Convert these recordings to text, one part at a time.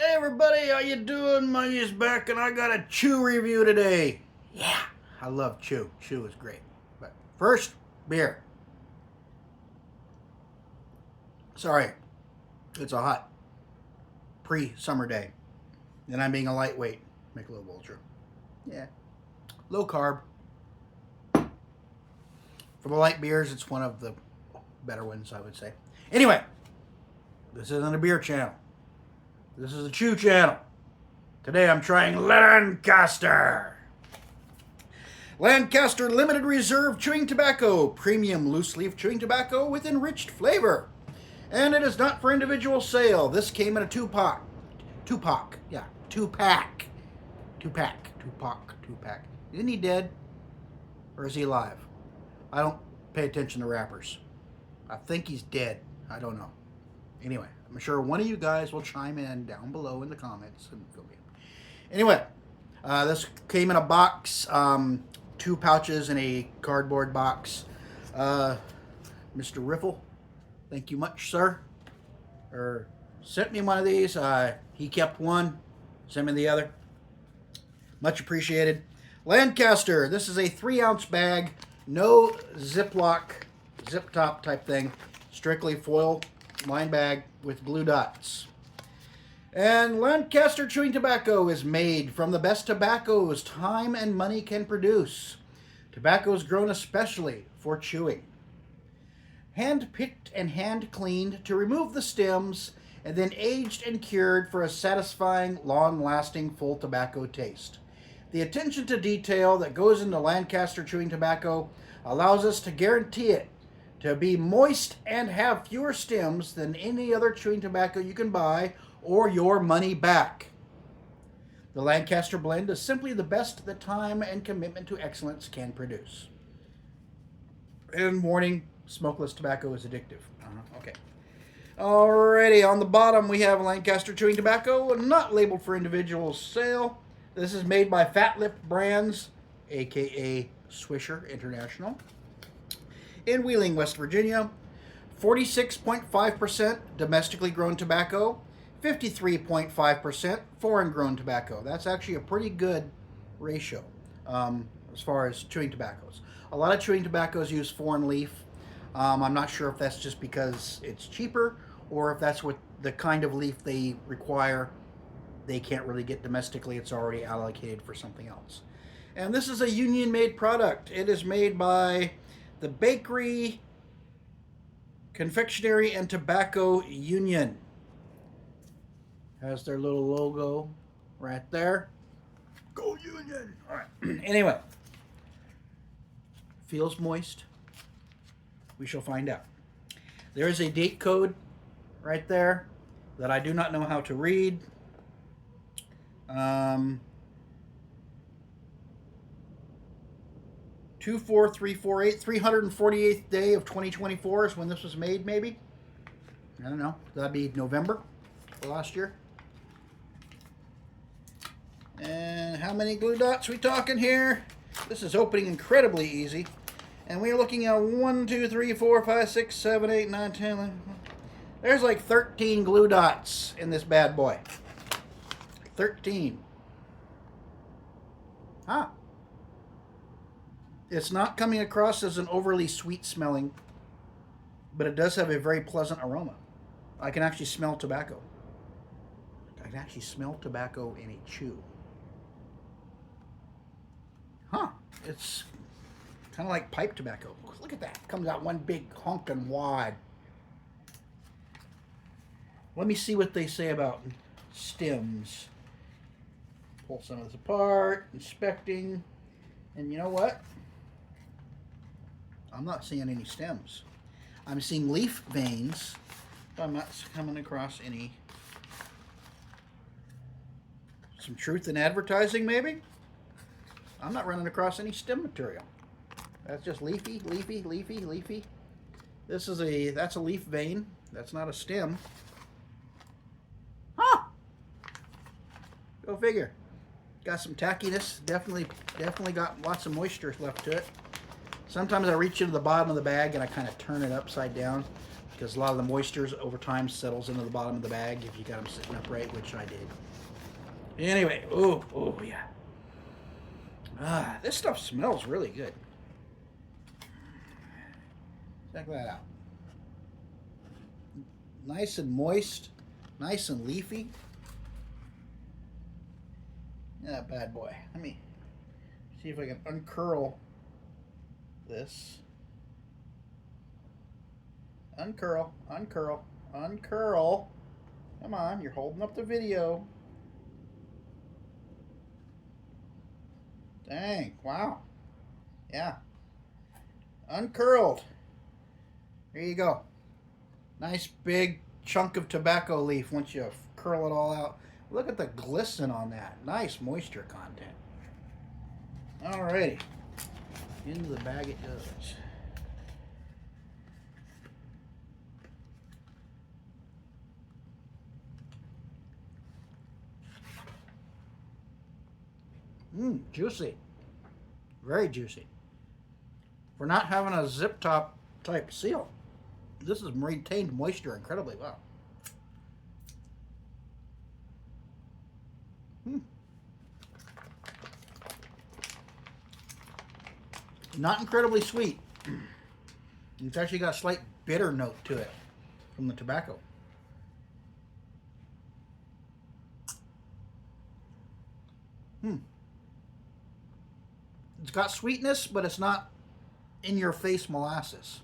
Hey everybody, how you doing? Money's back and I got a chew review today. Yeah, I love chew. Chew is great. But first, beer. Sorry, it's a hot pre-summer day. And I'm being a lightweight. Make a little ultra. Yeah. Low carb. For the light beers, it's one of the better ones, I would say. Anyway, this isn't a beer channel. This is a chew channel. Today I'm trying Lancaster. Lancaster Limited Reserve Chewing Tobacco. Premium loose leaf chewing tobacco with enriched flavor. And it is not for individual sale. This came in a two-pack. Two-pack. Isn't he dead? Or is he alive? I don't pay attention to rappers. I think he's dead. I don't know. Anyway, I'm sure one of you guys will chime in down below in the comments and fill me in. Anyway, this came in a box, 2 pouches in a cardboard box. Mr. Riffle, thank you much, sir. Sent me one of these. He kept one, sent me the other. Much appreciated. Lancaster, this is a 3-ounce bag, no Ziploc, zip top type thing, strictly foil lined bag with blue dots. And Lancaster chewing tobacco is made from the best tobaccos time and money can produce. Tobacco is grown especially for chewing. Hand picked and hand cleaned to remove the stems, and then aged and cured for a satisfying, long-lasting, full tobacco taste. The attention to detail that goes into Lancaster chewing tobacco allows us to guarantee it to be moist and have fewer stems than any other chewing tobacco you can buy, or your money back. The Lancaster blend is simply the best that time and commitment to excellence can produce. And warning, smokeless tobacco is addictive. Okay. Alrighty, on the bottom we have Lancaster chewing tobacco, not labeled for individual sale. This is made by Fat Lip Brands, aka Swisher International, in Wheeling, West Virginia. 46.5% domestically grown tobacco, 53.5% foreign grown tobacco. That's actually a pretty good ratio as far as chewing tobaccos. A lot of chewing tobaccos use foreign leaf. I'm not sure if that's just because it's cheaper or if that's what the kind of leaf they require they can't really get domestically. It's already allocated for something else. And this is a union-made product. It is made by the Bakery, Confectionery, and Tobacco Union. Has their little logo right there. Go Union! All right. Anyway. Feels moist. We shall find out. There is a date code right there that I do not know how to read. 24348, 348th day of 2024 is when this was made, maybe. I don't know. That'd be November last year. And how many glue dots we talking here? This is opening incredibly easy. And we're looking at 1, 2, 3, 4, 5, 6, 7, 8, 9, 10, 11. There's like 13 glue dots in this bad boy. 13. Huh. It's not coming across as an overly sweet smelling, but it does have a very pleasant aroma. I can actually smell tobacco. I can actually smell tobacco in a chew. Huh. It's kind of like pipe tobacco. Look at that. It comes out one big honkin' wad. Let me see what they say about stems. Pull some of this apart, inspecting, and you know what? I'm not seeing any stems. I'm seeing leaf veins, but I'm not coming across any. Some truth in advertising, maybe? I'm not running across any stem material. That's just leafy, leafy, leafy, leafy. That's a leaf vein. That's not a stem. Huh! Go figure. Got some tackiness. Definitely got lots of moisture left to it. Sometimes I reach into the bottom of the bag and I kind of turn it upside down. because a lot of the moisture over time settles into the bottom of the bag if you got them sitting upright, which I did. Anyway, oh yeah. This stuff smells really good. Check that out. Nice and moist, nice and leafy. Yeah, bad boy. Let me see if I can uncurl this. Uncurl, uncurl, uncurl. Come on, you're holding up the video. Dang, wow. Yeah. Uncurled. There you go. Nice big chunk of tobacco leaf once you curl it all out. Look at the glisten on that. Nice moisture content. Alrighty. Into the bag it goes. Juicy. Very juicy. For not having a zip top type seal, this has retained moisture incredibly well. Not incredibly sweet. It's actually got a slight bitter note to it from the tobacco. It's got sweetness, but it's not in-your-face molasses.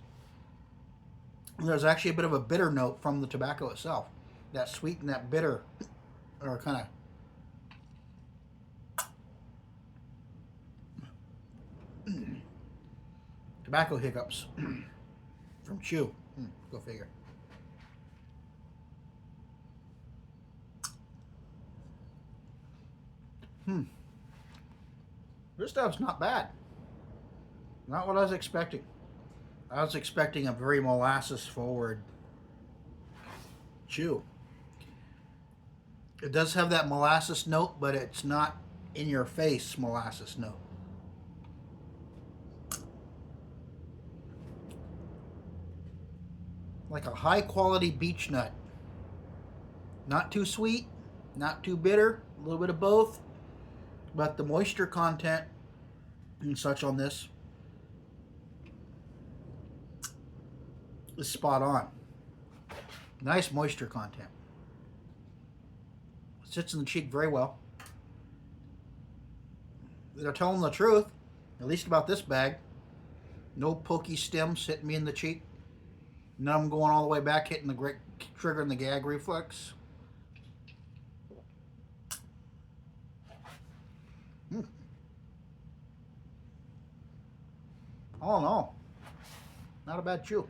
There's actually a bit of a bitter note from the tobacco itself. That sweet and that bitter are kind of tobacco hiccups from chew. Go figure. This stuff's not bad. Not what I was expecting. I was expecting a very molasses forward chew. It does have that molasses note, but it's not in your face molasses note. Like a high quality beech nut. Not too sweet, not too bitter, a little bit of both. But the moisture content and such on this is spot on. Nice moisture content. Sits in the cheek very well. They're telling the truth, at least about this bag. No pokey stems hitting me in the cheek. None of them going all the way back, hitting the trigger and the gag reflex. All in all, not a bad chew.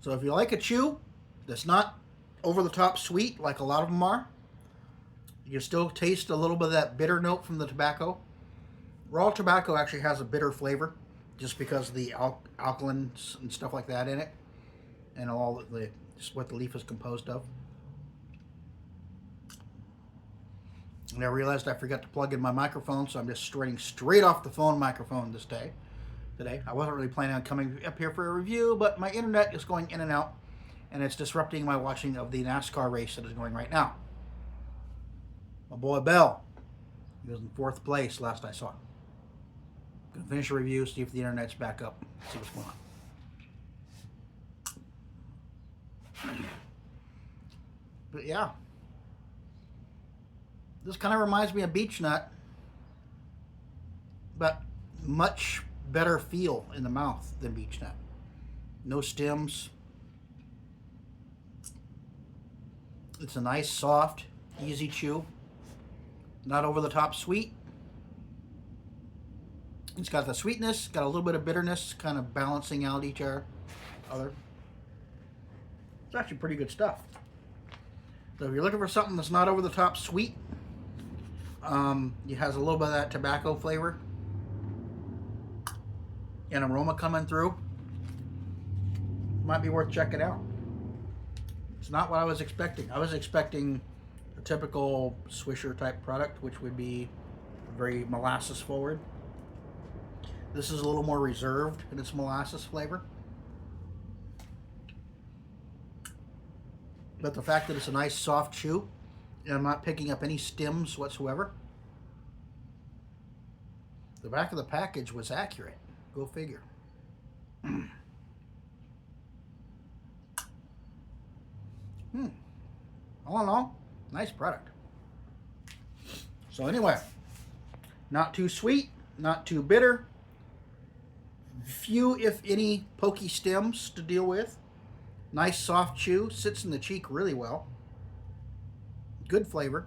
So if you like a chew that's not over the top sweet like a lot of them are, you still taste a little bit of that bitter note from the tobacco. Raw tobacco actually has a bitter flavor just because of the alkalins and stuff like that in it, and all the just what the leaf is composed of. And I realized I forgot to plug in my microphone, so I'm just straight off the phone microphone today. I wasn't really planning on coming up here for a review, but my internet is going in and out, and it's disrupting my watching of the NASCAR race that is going right now. My boy Bell, he was in 4th place last I saw. Gonna finish a review, see if the internet's back up, see what's going on. But yeah. This kind of reminds me of beech nut, but much better feel in the mouth than beech nut. No stems. It's a nice, soft, easy chew. Not over the top sweet. It's got the sweetness, got a little bit of bitterness, kind of balancing out each other. It's actually pretty good stuff. So if you're looking for something that's not over the top sweet, it has a little bit of that tobacco flavor and aroma coming through. Might be worth checking out. It's not what I was expecting. I was expecting a typical Swisher type product, which would be very molasses forward. This is a little more reserved in its molasses flavor. But the fact that it's a nice soft chew, and I'm not picking up any stems whatsoever. The back of the package was accurate. Go figure. All in all, nice product. So anyway, not too sweet, not too bitter. Few, if any, pokey stems to deal with. Nice soft chew, sits in the cheek really well. Good flavor.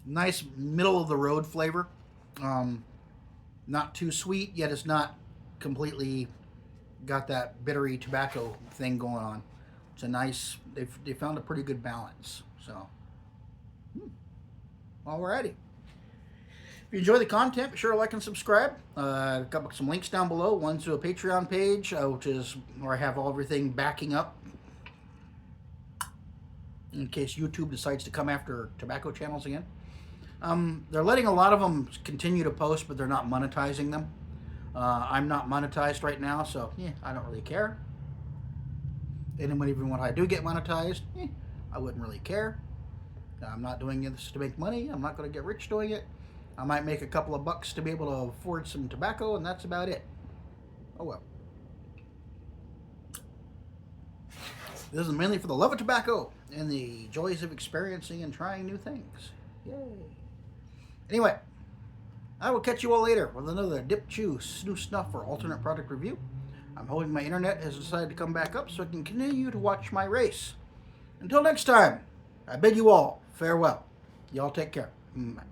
Nice middle of the road flavor. Not too sweet, yet it's not completely got that bittery tobacco thing going on. It's a nice, they found a pretty good balance. So, alrighty. If you enjoy the content, be sure to like and subscribe. Got some links down below. One to a Patreon page, which is where I have everything backing up in case YouTube decides to come after tobacco channels again. They're letting a lot of them continue to post, but they're not monetizing them. I'm not monetized right now, so yeah, I don't really care. And even when I do get monetized, I wouldn't really care. I'm not doing this to make money. I'm not going to get rich doing it. I might make a couple of bucks to be able to afford some tobacco, and that's about it. Oh well. This is mainly for the love of tobacco and the joys of experiencing and trying new things. Yay. Anyway, I will catch you all later with another Dip Chew Snoo Snuff or alternate product review. I'm hoping my internet has decided to come back up so I can continue to watch my race. Until next time, I bid you all farewell. Y'all take care. Bye.